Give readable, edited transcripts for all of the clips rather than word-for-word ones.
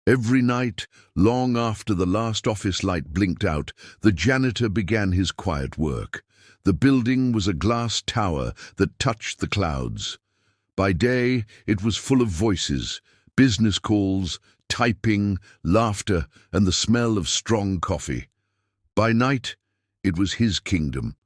Every night, long after the last office light blinked out, the janitor began his quiet work. The building was a glass tower that touched the clouds. By day, it was full of voices, business calls, typing, laughter, and the smell of strong coffee. By night, it was his kingdom.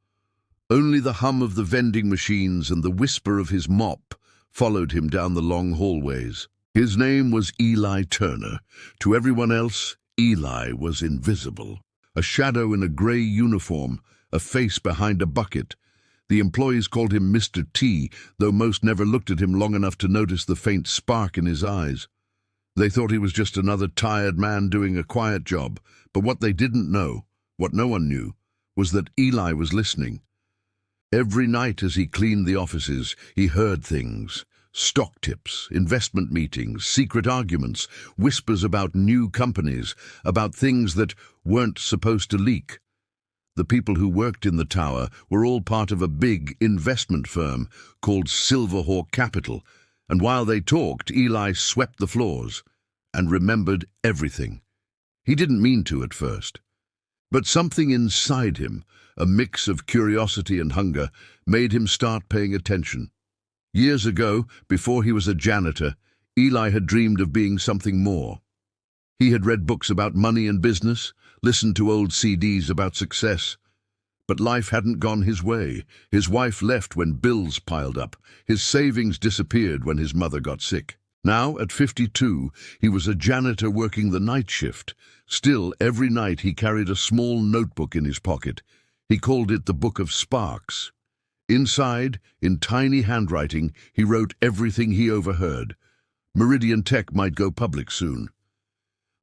Only the hum of the vending machines and the whisper of his mop followed him down the long hallways. His name was Eli Turner. To everyone else, Eli was invisible. A shadow in a grey uniform, a face behind a bucket. The employees called him Mr. T, though most never looked at him long enough to notice the faint spark in his eyes. They thought he was just another tired man doing a quiet job, but what they didn't know, what no one knew, was that Eli was listening. Every night as he cleaned the offices, he heard things. Stock tips, investment meetings, secret arguments, whispers about new companies, about things that weren't supposed to leak. The people who worked in the tower were all part of a big investment firm called Silverhawk Capital, and while they talked, Eli swept the floors and remembered everything. He didn't mean to at first, but something inside him, a mix of curiosity and hunger, made him start paying attention. Years ago, before he was a janitor, Eli had dreamed of being something more. He had read books about money and business, listened to old CDs about success. But life hadn't gone his way. His wife left when bills piled up. His savings disappeared when his mother got sick. Now, at 52, he was a janitor working the night shift. Still, every night he carried a small notebook in his pocket. He called it the Book of Sparks. Inside, in tiny handwriting, he wrote everything he overheard. Meridian Tech might go public soon.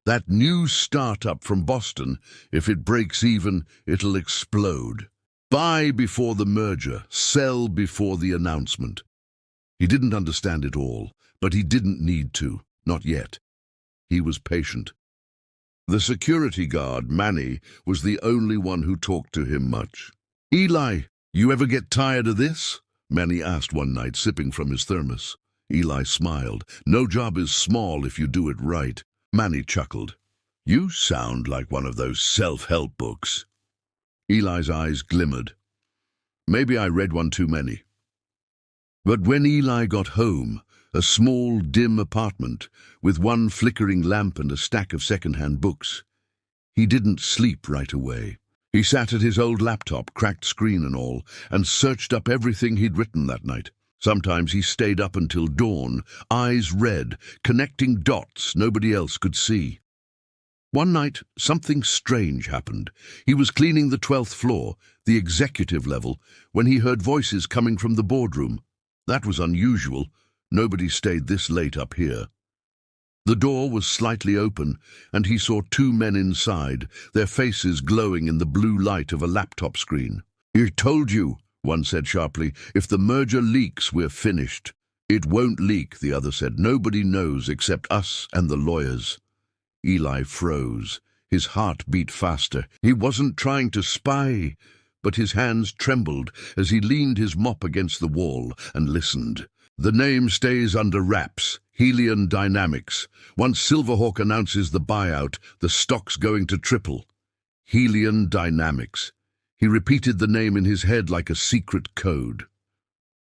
That new startup from Boston, if it breaks even, it'll explode. Buy before the merger, sell before the announcement. He didn't understand it all, but he didn't need to, not yet. He was patient. The security guard, Manny, was the only one who talked to him much. "Eli, you ever get tired of this?" Manny asked one night, sipping from his thermos. Eli smiled. "No job is small if you do it right." Manny chuckled. "You sound like one of those self-help books." Eli's eyes glimmered. "Maybe I read one too many." But when Eli got home, a small, dim apartment with one flickering lamp and a stack of second-hand books, he didn't sleep right away. He sat at his old laptop, cracked screen and all, and searched up everything he'd written that night. Sometimes he stayed up until dawn, eyes red, connecting dots nobody else could see. One night, something strange happened. He was cleaning the 12th floor, the executive level, when he heard voices coming from the boardroom. That was unusual. Nobody stayed this late up here. The door was slightly open, and he saw two men inside, their faces glowing in the blue light of a laptop screen. "I told you," one said sharply. "If the merger leaks, we're finished." "It won't leak," the other said. "Nobody knows except us and the lawyers." Eli froze. His heart beat faster. He wasn't trying to spy, but his hands trembled as he leaned his mop against the wall and listened. "The name stays under wraps. Helion Dynamics. Once Silverhawk announces the buyout, the stock's going to triple." Helion Dynamics. He repeated the name in his head like a secret code.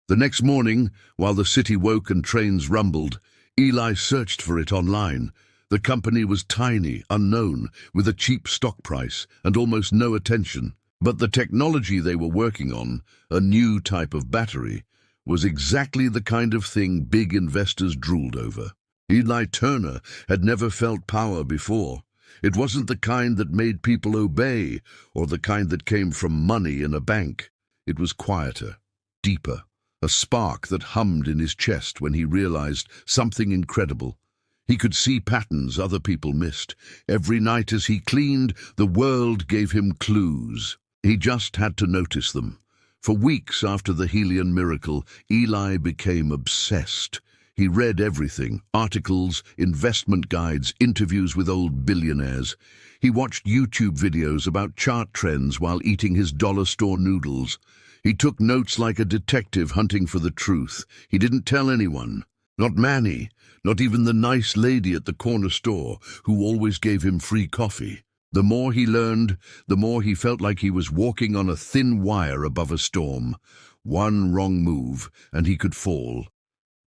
The next morning, while the city woke and trains rumbled, Eli searched for it online. The company was tiny, unknown, with a cheap stock price and almost no attention. But the technology they were working on, a new type of battery, was exactly the kind of thing big investors drooled over. Eli Turner had never felt power before. It wasn't the kind that made people obey, or the kind that came from money in a bank. It was quieter, deeper, a spark that hummed in his chest when he realized something incredible. He could see patterns other people missed. Every night as he cleaned, the world gave him clues. He just had to notice them. For weeks after the Helion miracle, Eli became obsessed. He read everything: articles, investment guides, interviews with old billionaires. He watched YouTube videos about chart trends while eating his dollar store noodles. He took notes like a detective hunting for the truth. He didn't tell anyone, Not Manny, not even the nice lady at the corner store who always gave him free coffee. The more he learned, the more he felt like he was walking on a thin wire above a storm. One wrong move, and he could fall.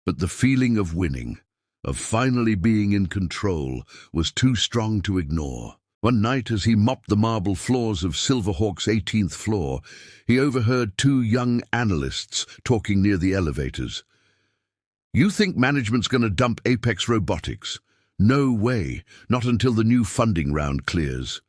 But the feeling of winning, of finally being in control, was too strong to ignore. One night, as he mopped the marble floors of Silverhawk's 18th floor, he overheard two young analysts talking near the elevators. "You think management's going to dump Apex Robotics? No way, not until the new funding round clears."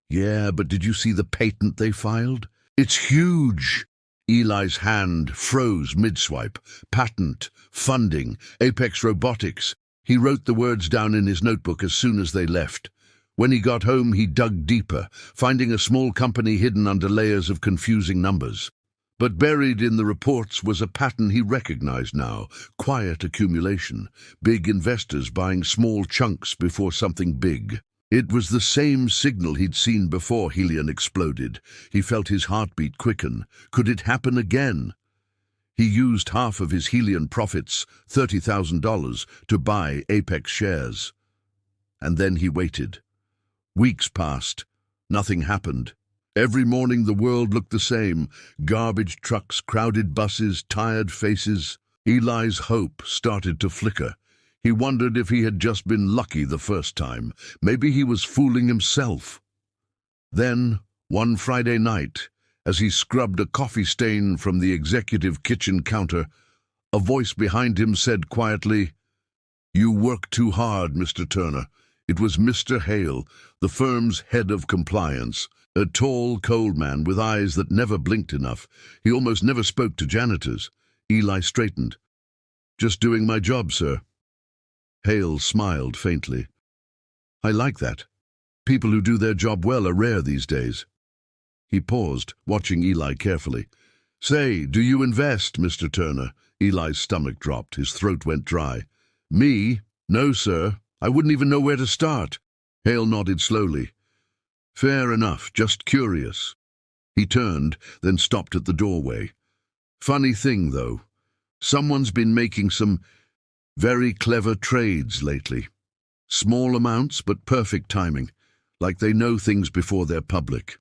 "Yeah, but did you see the patent they filed? It's huge." Eli's hand froze mid-swipe. Patent, funding, Apex Robotics. He wrote the words down in his notebook as soon as they left. When he got home, he dug deeper, finding a small company hidden under layers of confusing numbers. But buried in the reports was a pattern he recognized now: quiet accumulation, big investors buying small chunks before something big. It was the same signal he'd seen before Helion exploded. He felt his heartbeat quicken. Could it happen again? He used half of his Helion profits, $30,000, to buy Apex shares. And then he waited. Weeks passed. Nothing happened. Every morning the world looked the same: garbage trucks, crowded buses, tired faces. Eli's hope started to flicker. He wondered if he had just been lucky the first time. Maybe he was fooling himself. Then, one Friday night, as he scrubbed a coffee stain from the executive kitchen counter, a voice behind him said quietly, "You work too hard, Mr. Turner." It was Mr. Hale, the firm's head of compliance, a tall, cold man with eyes that never blinked enough. He almost never spoke to janitors. Eli straightened. "Just doing my job, sir." Hale smiled faintly. "I like that. People who do their job well are rare these days." He paused, watching Eli carefully. "Say, do you invest, Mr. Turner?" Eli's stomach dropped. His throat went dry. "Me? No, sir. I wouldn't even know where to start." Hale nodded slowly. "Fair enough, just curious." He turned, then stopped at the doorway. "Funny thing, though. Someone's been making some very clever trades lately. Small amounts, but perfect timing, like they know things before they're public."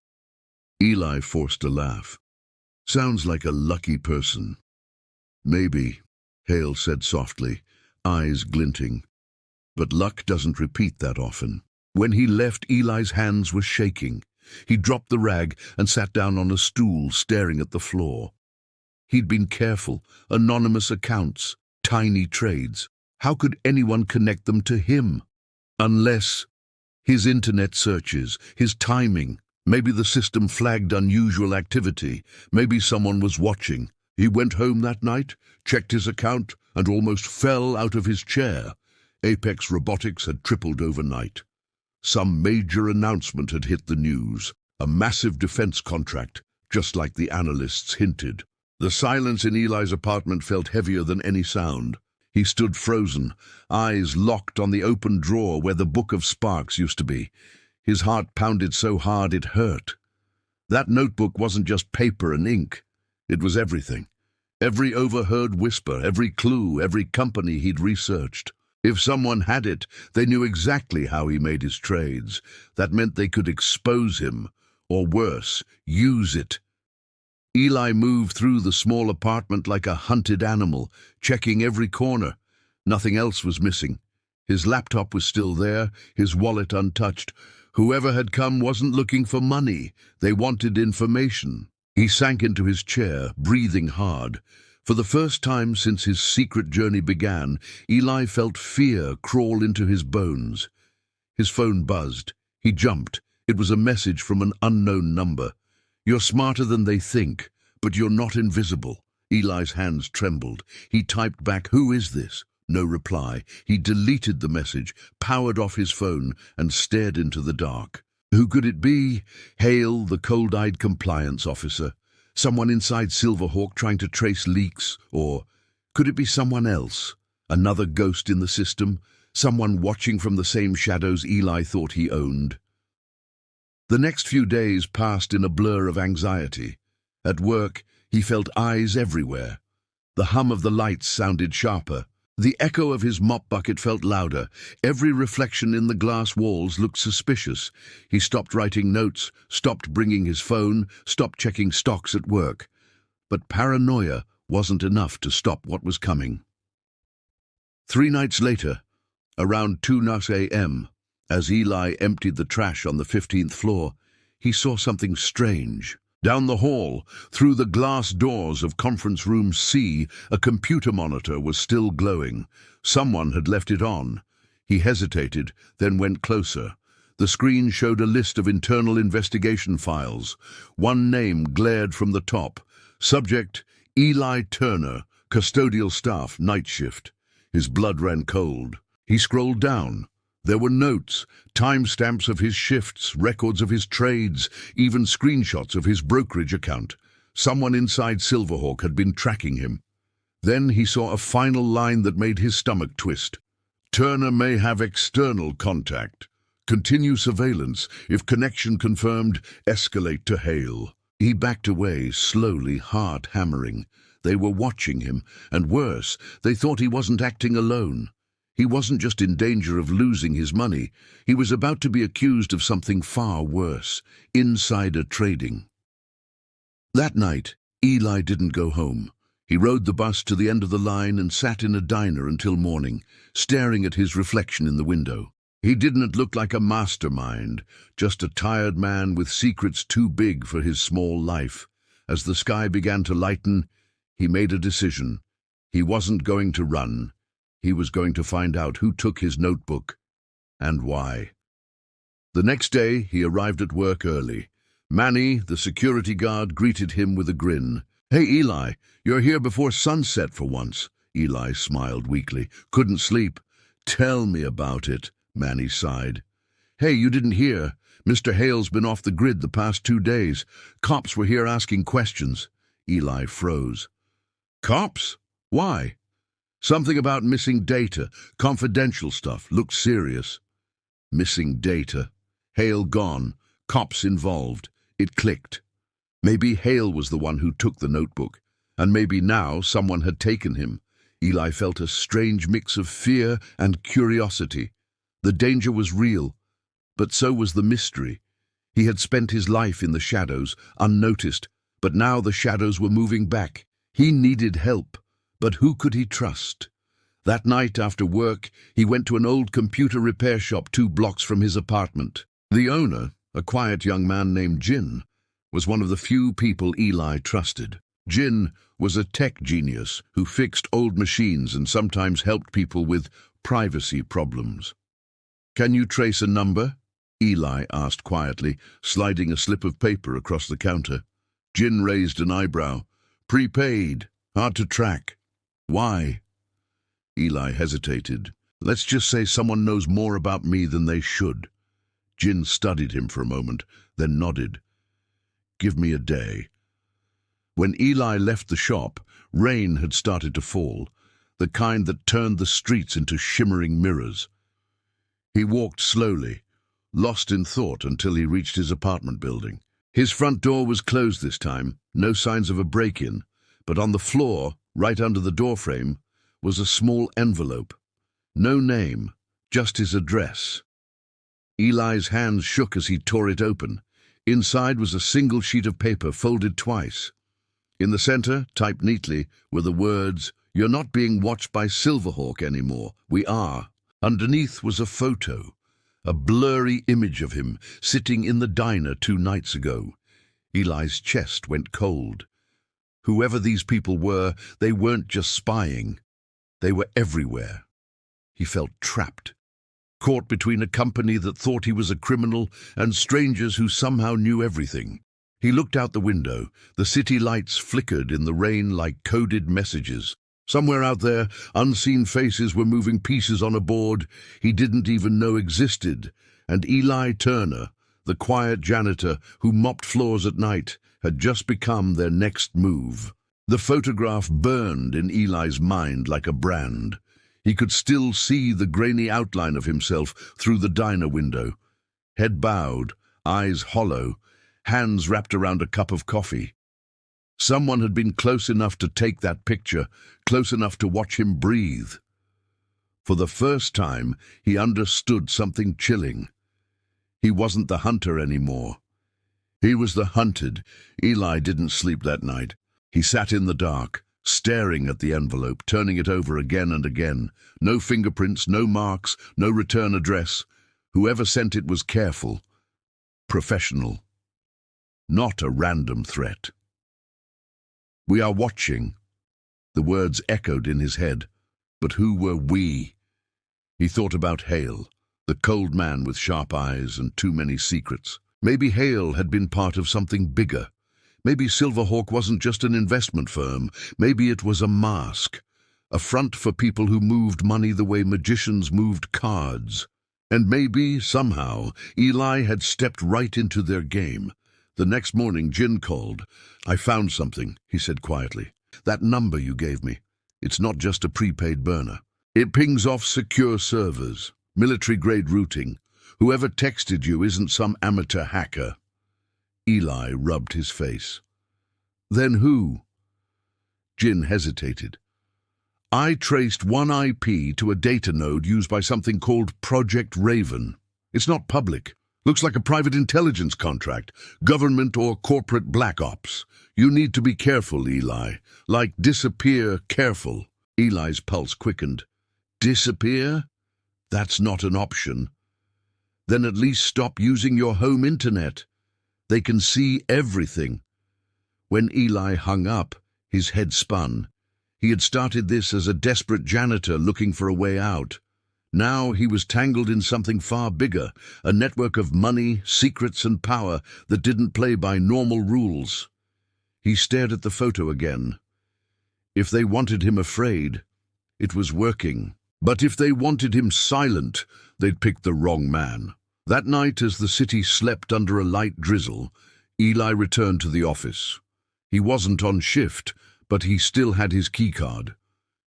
Eli forced a laugh. "Sounds like a lucky person." "Maybe," Hale said softly, eyes glinting. "But luck doesn't repeat that often." When he left, Eli's hands were shaking. He dropped the rag and sat down on a stool, staring at the floor. He'd been careful. Anonymous accounts, tiny trades. How could anyone connect them to him? Unless his internet searches, his timing. Maybe the system flagged unusual activity. Maybe someone was watching. He went home that night, checked his account, and almost fell out of his chair. Apex Robotics had tripled overnight. Some major announcement had hit the news. A massive defense contract, just like the analysts hinted. The silence in Eli's apartment felt heavier than any sound. He stood frozen, eyes locked on the open drawer where the Book of Sparks used to be. His heart pounded so hard it hurt. That notebook wasn't just paper and ink. It was everything. Every overheard whisper, every clue, every company he'd researched. If someone had it, they knew exactly how he made his trades. That meant they could expose him, or worse, use it. Eli moved through the small apartment like a hunted animal, checking every corner. Nothing else was missing. His laptop was still there, his wallet untouched. Whoever had come wasn't looking for money. They wanted information. He sank into his chair, breathing hard. For the first time since his secret journey began, Eli felt fear crawl into his bones. His phone buzzed. He jumped. It was a message from an unknown number. "You're smarter than they think, but you're not invisible." Eli's hands trembled. He typed back, "Who is this?" No reply. He deleted the message, powered off his phone, and stared into the dark. Who could it be? Hale, the cold-eyed compliance officer. Someone inside Silverhawk trying to trace leaks? Or could it be someone else? Another ghost in the system? Someone watching from the same shadows Eli thought he owned? The next few days passed in a blur of anxiety. At work, he felt eyes everywhere. The hum of the lights sounded sharper. The echo of his mop bucket felt louder. Every reflection in the glass walls looked suspicious. He stopped writing notes, stopped bringing his phone, stopped checking stocks at work. But paranoia wasn't enough to stop what was coming. 3 nights later, around 2 a.m., as Eli emptied the trash on the 15th floor, he saw something strange. Down the hall, through the glass doors of conference room C, a computer monitor was still glowing. Someone had left it on. He hesitated, then went closer. The screen showed a list of internal investigation files. One name glared from the top. Subject, Eli Turner, custodial staff, night shift. His blood ran cold. He scrolled down. There were notes, timestamps of his shifts, records of his trades, even screenshots of his brokerage account. Someone inside Silverhawk had been tracking him. Then he saw a final line that made his stomach twist. Turner may have external contact. Continue surveillance. If connection confirmed, escalate to Hale. He backed away, slowly, heart hammering. They were watching him, and worse, they thought he wasn't acting alone. He wasn't just in danger of losing his money. He was about to be accused of something far worse, insider trading. That night, Eli didn't go home. He rode the bus to the end of the line and sat in a diner until morning, staring at his reflection in the window. He didn't look like a mastermind, just a tired man with secrets too big for his small life. As the sky began to lighten, he made a decision. He wasn't going to run. He was going to find out who took his notebook and why. The next day, he arrived at work early. Manny, the security guard, greeted him with a grin. "Hey, Eli, you're here before sunset for once." Eli smiled weakly. "Couldn't sleep." "Tell me about it," Manny sighed. "Hey, you didn't hear? Mr. Hale's been off the grid the past 2 days. Cops were here asking questions." Eli froze. "Cops? Why?" "Something about missing data, confidential stuff, looked serious." Missing data. Hale gone, cops involved. It clicked. Maybe Hale was the one who took the notebook, and maybe now someone had taken him. Eli felt a strange mix of fear and curiosity. The danger was real, but so was the mystery. He had spent his life in the shadows, unnoticed, but now the shadows were moving back. He needed help. But who could he trust? That night after work, he went to an old computer repair shop 2 blocks from his apartment. The owner, a quiet young man named Jin, was one of the few people Eli trusted. Jin was a tech genius who fixed old machines and sometimes helped people with privacy problems. "Can you trace a number?" Eli asked quietly, sliding a slip of paper across the counter. Jin raised an eyebrow. "Prepaid. Hard to track." "Why?" Eli hesitated. "Let's just say someone knows more about me than they should." Jin studied him for a moment, then nodded. "Give me a day." When Eli left the shop, rain had started to fall, the kind that turned the streets into shimmering mirrors. He walked slowly, lost in thought until he reached his apartment building. His front door was closed this time, no signs of a break-in, but on the floor, right under the doorframe, was a small envelope. No name, just his address. Eli's hands shook as he tore it open. Inside was a single sheet of paper folded twice. In the center, typed neatly, were the words, "You're not being watched by Silverhawk anymore. We are." Underneath was a photo, a blurry image of him sitting in the diner 2 nights ago. Eli's chest went cold. Whoever these people were, they weren't just spying. They were everywhere. He felt trapped, caught between a company that thought he was a criminal and strangers who somehow knew everything. He looked out the window. The city lights flickered in the rain like coded messages. Somewhere out there, unseen faces were moving pieces on a board he didn't even know existed, and Eli Turner, the quiet janitor who mopped floors at night, had just become their next move. The photograph burned in Eli's mind like a brand. He could still see the grainy outline of himself through the diner window. Head bowed, eyes hollow, hands wrapped around a cup of coffee. Someone had been close enough to take that picture, close enough to watch him breathe. For the first time, he understood something chilling. He wasn't the hunter anymore. He was the hunted. Eli didn't sleep that night. He sat in the dark, staring at the envelope, turning it over again and again. No fingerprints, no marks, no return address. Whoever sent it was careful, professional, not a random threat. "We are watching." The words echoed in his head. But who were we? He thought about Hale, the cold man with sharp eyes and too many secrets. Maybe Hale had been part of something bigger. Maybe Silverhawk wasn't just an investment firm. Maybe it was a mask, a front for people who moved money the way magicians moved cards. And maybe, somehow, Eli had stepped right into their game. The next morning, Jin called. "I found something," he said quietly. "That number you gave me. It's not just a prepaid burner. It pings off secure servers, military-grade routing. Whoever texted you isn't some amateur hacker." Eli rubbed his face. "Then who?" Jin hesitated. "I traced one IP to a data node used by something called Project Raven. It's not public. Looks like a private intelligence contract, government or corporate black ops. You need to be careful, Eli. Like disappear careful." Eli's pulse quickened. "Disappear? That's not an option. Then at least stop using your home internet. They can see everything." When Eli hung up, his head spun. He had started this as a desperate janitor looking for a way out. Now he was tangled in something far bigger, a network of money, secrets, and power that didn't play by normal rules. He stared at the photo again. If they wanted him afraid, it was working. But if they wanted him silent, they'd picked the wrong man. That night, as the city slept under a light drizzle, Eli returned to the office. He wasn't on shift, but he still had his keycard.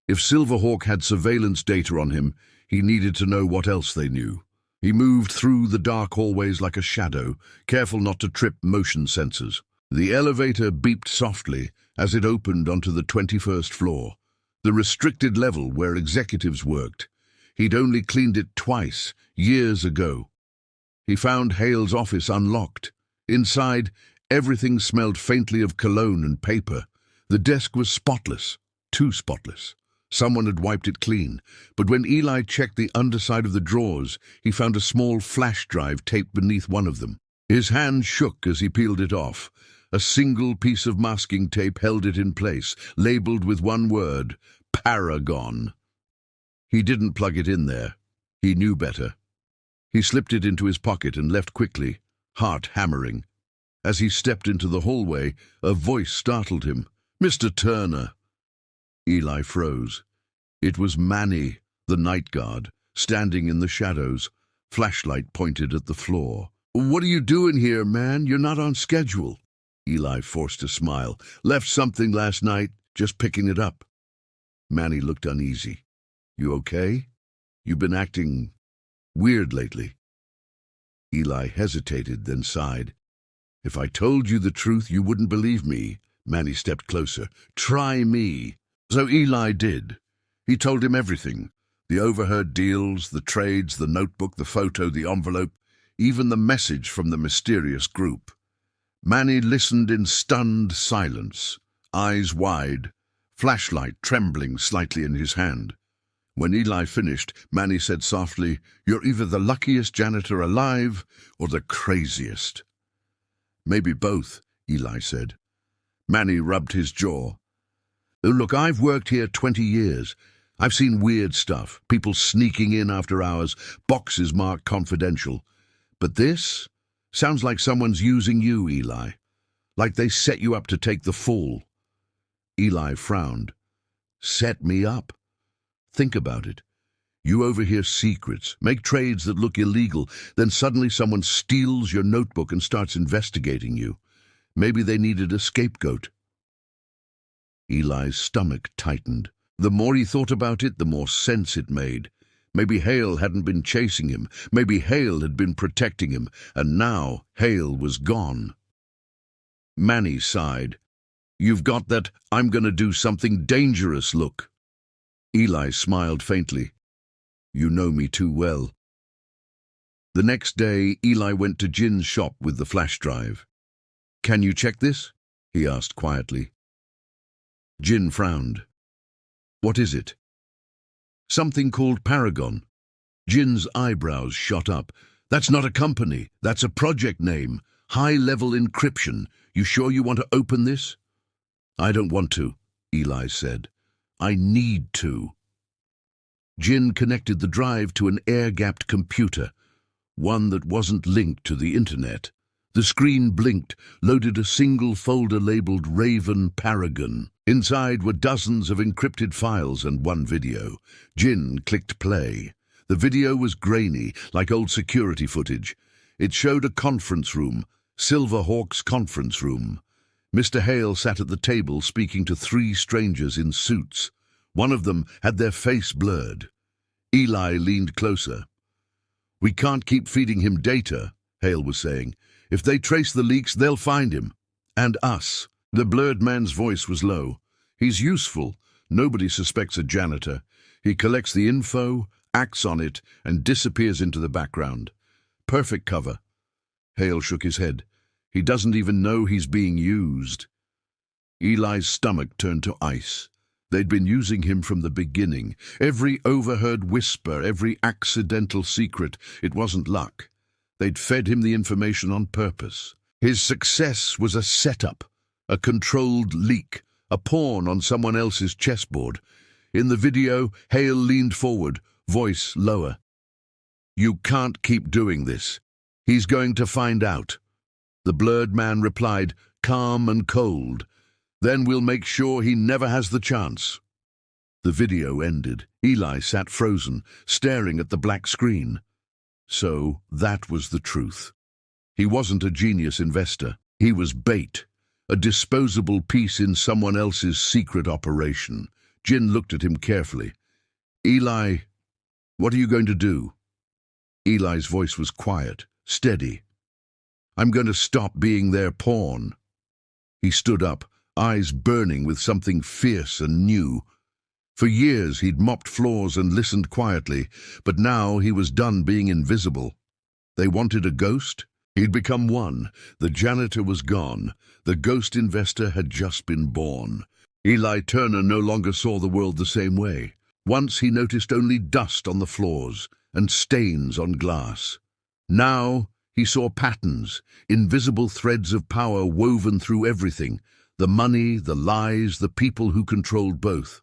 If Silverhawk had surveillance data on him, he needed to know what else they knew. He moved through the dark hallways like a shadow, careful not to trip motion sensors. The elevator beeped softly as it opened onto the 21st floor, the restricted level where executives worked. He'd only cleaned it twice, years ago. He found Hale's office unlocked. Inside, everything smelled faintly of cologne and paper. The desk was spotless, too spotless. Someone had wiped it clean, but when Eli checked the underside of the drawers, he found a small flash drive taped beneath one of them. His hand shook as he peeled it off. A single piece of masking tape held it in place, labeled with one word, Paragon. He didn't plug it in there. He knew better. He slipped it into his pocket and left quickly, heart hammering. As he stepped into the hallway, a voice startled him. "Mr. Turner." Eli froze. It was Manny, the night guard, standing in the shadows, flashlight pointed at the floor. "What are you doing here, man? You're not on schedule." Eli forced a smile. "Left something last night, just picking it up." Manny looked uneasy. "You okay? You've been acting weird lately." Eli hesitated, then sighed. "If I told you the truth, you wouldn't believe me." Manny stepped closer. "Try me." So Eli did. He told him everything. The overheard deals, the trades, the notebook, the photo, the envelope, even the message from the mysterious group. Manny listened in stunned silence, eyes wide, flashlight trembling slightly in his hand. When Eli finished, Manny said softly, "You're either the luckiest janitor alive or the craziest." "Maybe both," Eli said. Manny rubbed his jaw. "Look, I've worked here 20 years. I've seen weird stuff, people sneaking in after hours, boxes marked confidential. But this sounds like someone's using you, Eli. Like they set you up to take the fall." Eli frowned. "Set me up? Think about it. You overhear secrets, make trades that look illegal, then suddenly someone steals your notebook and starts investigating you. Maybe they needed a scapegoat." Eli's stomach tightened. The more he thought about it, the more sense it made. Maybe Hale hadn't been chasing him. Maybe Hale had been protecting him, and now Hale was gone. Manny sighed. "You've got that I'm going to do something dangerous look." Eli smiled faintly. You know me too well. The next day, Eli went to Jin's shop with the flash drive. "Can you check this?" he asked quietly. Jin frowned. "What is it?" "Something called Paragon." Jin's eyebrows shot up. "That's not a company. That's a project name. High-level encryption. You sure you want to open this?" "I don't want to," Eli said. "I need to." Jin connected the drive to an air-gapped computer, one that wasn't linked to the internet. The screen blinked, loaded a single folder labeled Raven Paragon. Inside were dozens of encrypted files and one video. Jin clicked play. The video was grainy, like old security footage. It showed a conference room, Silverhawk's conference room. Mr. Hale sat at the table speaking to three strangers in suits. One of them had their face blurred. Eli leaned closer. "We can't keep feeding him data," Hale was saying. "If they trace the leaks, they'll find him. And us." The blurred man's voice was low. "He's useful. Nobody suspects a janitor. He collects the info, acts on it, and disappears into the background. Perfect cover." Hale shook his head. "He doesn't even know he's being used." Eli's stomach turned to ice. They'd been using him from the beginning. Every overheard whisper, every accidental secret, it wasn't luck. They'd fed him the information on purpose. His success was a setup, a controlled leak, a pawn on someone else's chessboard. In the video, Hale leaned forward, voice lower. "You can't keep doing this. He's going to find out." The blurred man replied, calm and cold. "Then we'll make sure he never has the chance." The video ended. Eli sat frozen, staring at the black screen. So that was the truth. He wasn't a genius investor. He was bait, a disposable piece in someone else's secret operation. Jin looked at him carefully. "Eli, what are you going to do?" Eli's voice was quiet, steady. "I'm going to stop being their pawn." He stood up, eyes burning with something fierce and new. For years he'd mopped floors and listened quietly, but now he was done being invisible. They wanted a ghost? He'd become one. The janitor was gone. The ghost investor had just been born. Eli Turner no longer saw the world the same way. Once he noticed only dust on the floors and stains on glass. Now he saw patterns, invisible threads of power woven through everything, the money, the lies, the people who controlled both.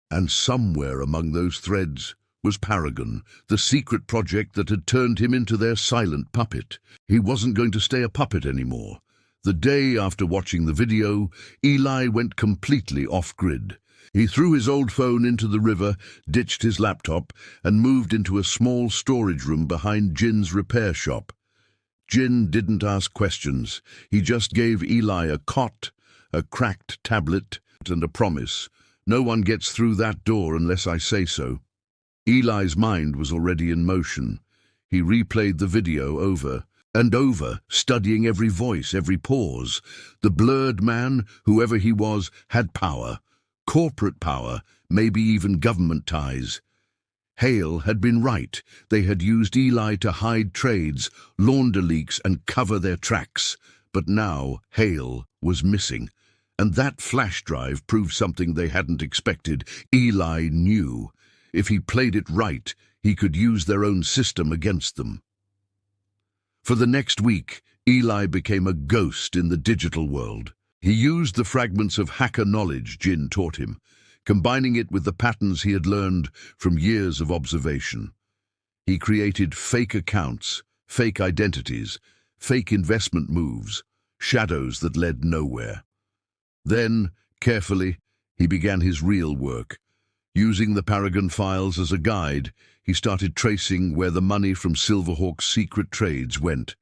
And somewhere among those threads was Paragon, the secret project that had turned him into their silent puppet. He wasn't going to stay a puppet anymore. The day after watching the video, Eli went completely off-grid. He threw his old phone into the river, ditched his laptop, and moved into a small storage room behind Jin's repair shop. Jin didn't ask questions. He just gave Eli a cot, a cracked tablet, and a promise. "No one gets through that door unless I say so." Eli's mind was already in motion. He replayed the video over and over, studying every voice, every pause. The blurred man, whoever he was, had power. Corporate power, maybe even government ties. Hale had been right. They had used Eli to hide trades, launder leaks, and cover their tracks. But now Hale was missing. And that flash drive proved something they hadn't expected. Eli knew. If he played it right, he could use their own system against them. For the next week, Eli became a ghost in the digital world. He used the fragments of hacker knowledge Jin taught him, combining it with the patterns he had learned from years of observation. He created fake accounts, fake identities, fake investment moves, shadows that led nowhere. Then, carefully, he began his real work. Using the Paragon files as a guide, he started tracing where the money from Silverhawk's secret trades went.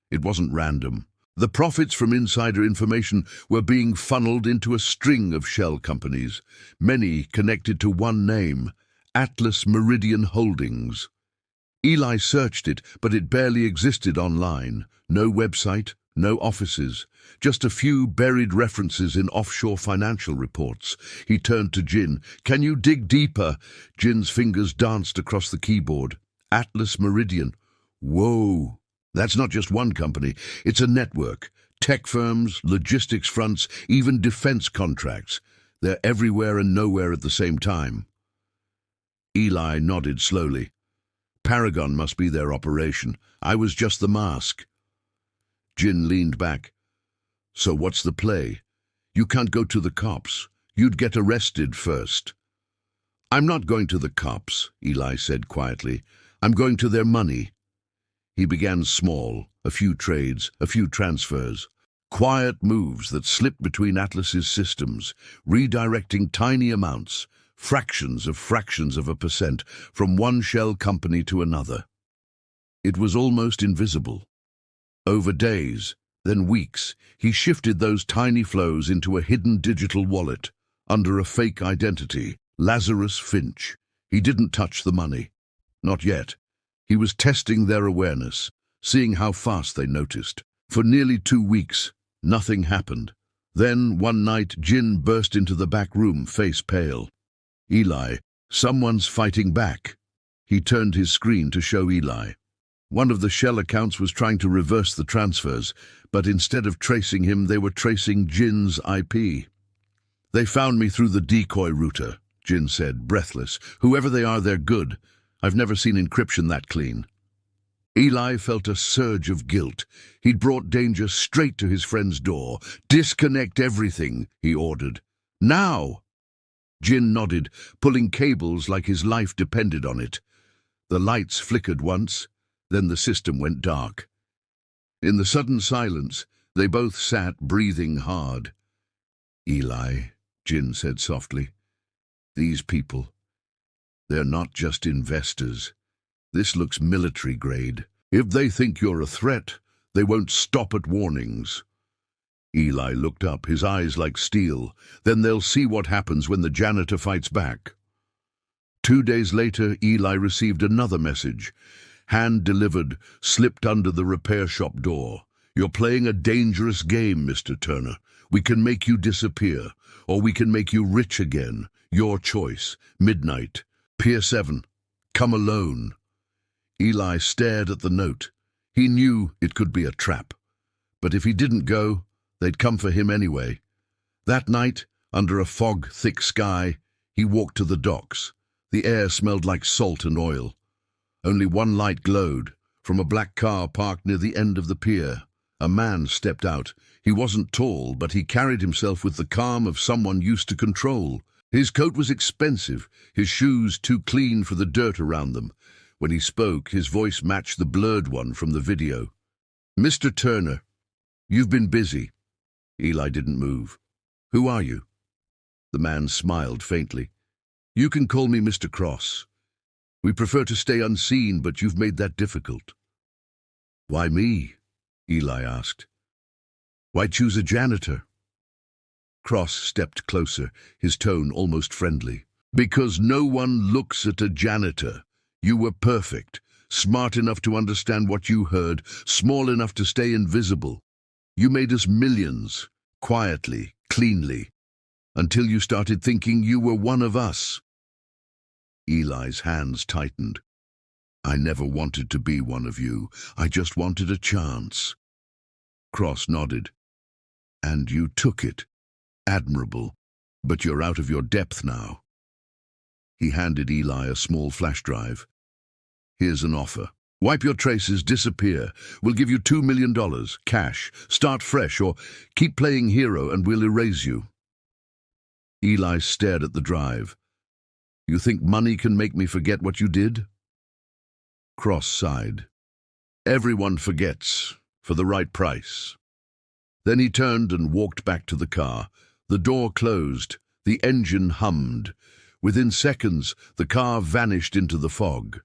It wasn't random. The profits from insider information were being funneled into a string of shell companies, many connected to one name, Atlas Meridian Holdings. Eli searched it, but it barely existed online. No website, No offices, just a few buried references in offshore financial reports. He turned to Jin. "Can you dig deeper?" Jin's fingers danced across the keyboard. "Atlas Meridian." Whoa! That's not just one company, it's a network. Tech firms, logistics fronts, even defense contracts. They're everywhere and nowhere at the same time. Eli nodded slowly. Paragon must be their operation. I was just the mask. Jin leaned back. "So what's the play? You can't go to the cops. You'd get arrested first." "I'm not going to the cops," Eli said quietly. "I'm going to their money." He began small, a few trades, a few transfers. Quiet moves that slipped between Atlas's systems, redirecting tiny amounts, fractions of a percent, from one shell company to another. It was almost invisible. Over days, then weeks, he shifted those tiny flows into a hidden digital wallet, under a fake identity, Lazarus Finch. He didn't touch the money. Not yet. He was testing their awareness, seeing how fast they noticed. For nearly 2 weeks, nothing happened. Then, one night, Jin burst into the back room, face pale. "Eli, someone's fighting back." He turned his screen to show Eli. One of the shell accounts was trying to reverse the transfers, but instead of tracing him, they were tracing Jin's IP. "They found me through the decoy router," Jin said, breathless. "Whoever they are, they're good. I've never seen encryption that clean." Eli felt a surge of guilt. He'd brought danger straight to his friend's door. "Disconnect everything," he ordered. "Now!" Jin nodded, pulling cables like his life depended on it. The lights flickered once, then the system went dark. In the sudden silence, they both sat, breathing hard. "Eli," Jin said softly, "these people, they're not just investors. This looks military grade. If they think you're a threat, they won't stop at warnings." Eli looked up, his eyes like steel. "Then they'll see what happens when the janitor fights back." 2 days later, Eli received another message. Hand-delivered, slipped under the repair shop door. "You're playing a dangerous game, Mr. Turner. We can make you disappear, or we can make you rich again. Your choice. Midnight. Pier 7. Come alone." Eli stared at the note. He knew it could be a trap. But if he didn't go, they'd come for him anyway. That night, under a fog-thick sky, he walked to the docks. The air smelled like salt and oil. Only one light glowed, from a black car parked near the end of the pier. A man stepped out. He wasn't tall, but he carried himself with the calm of someone used to control. His coat was expensive, his shoes too clean for the dirt around them. When he spoke, his voice matched the blurred one from the video. "Mr. Turner, you've been busy." Eli didn't move. "Who are you?" The man smiled faintly. "You can call me Mr. Cross. We prefer to stay unseen, but you've made that difficult." "Why me?" Eli asked. "Why choose a janitor?" Cross stepped closer, his tone almost friendly. "Because no one looks at a janitor. You were perfect, smart enough to understand what you heard, small enough to stay invisible. You made us millions, quietly, cleanly, until you started thinking you were one of us." Eli's hands tightened. "I never wanted to be one of you. I just wanted a chance." Cross nodded. "And you took it. Admirable. But you're out of your depth now." He handed Eli a small flash drive. "Here's an offer. Wipe your traces, disappear. We'll give you $2 million, cash. Start fresh, or keep playing hero and we'll erase you." Eli stared at the drive. "You think money can make me forget what you did?" Cross sighed. "Everyone forgets, for the right price." Then he turned and walked back to the car. The door closed. The engine hummed. Within seconds, the car vanished into the fog.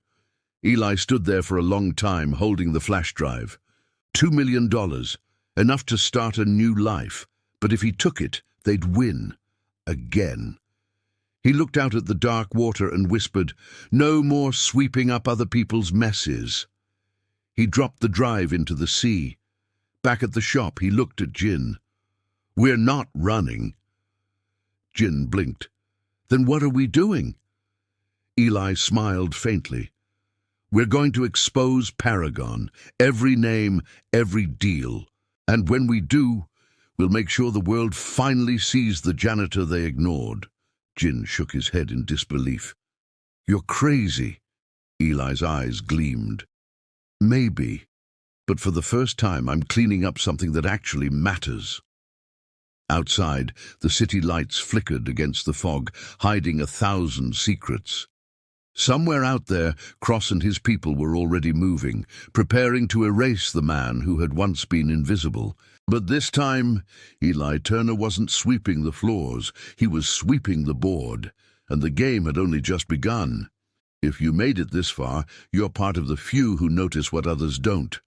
Eli stood there for a long time, holding the flash drive. $2 million, enough to start a new life. But if he took it, they'd win. Again. He looked out at the dark water and whispered, "No more sweeping up other people's messes." He dropped the drive into the sea. Back at the shop, he looked at Jin. "We're not running." Jin blinked. "Then what are we doing?" Eli smiled faintly. "We're going to expose Paragon, every name, every deal. And when we do, we'll make sure the world finally sees the janitor they ignored." Jin shook his head in disbelief. "You're crazy." Eli's eyes gleamed. "Maybe, but for the first time I'm cleaning up something that actually matters." Outside, the city lights flickered against the fog, hiding 1,000 secrets. Somewhere out there, Cross and his people were already moving, preparing to erase the man who had once been invisible. But this time, Eli Turner wasn't sweeping the floors, he was sweeping the board, and the game had only just begun. If you made it this far, you're part of the few who notice what others don't.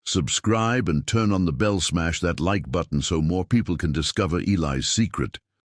Subscribe and turn on the bell, smash that like button so more people can discover Eli's secret.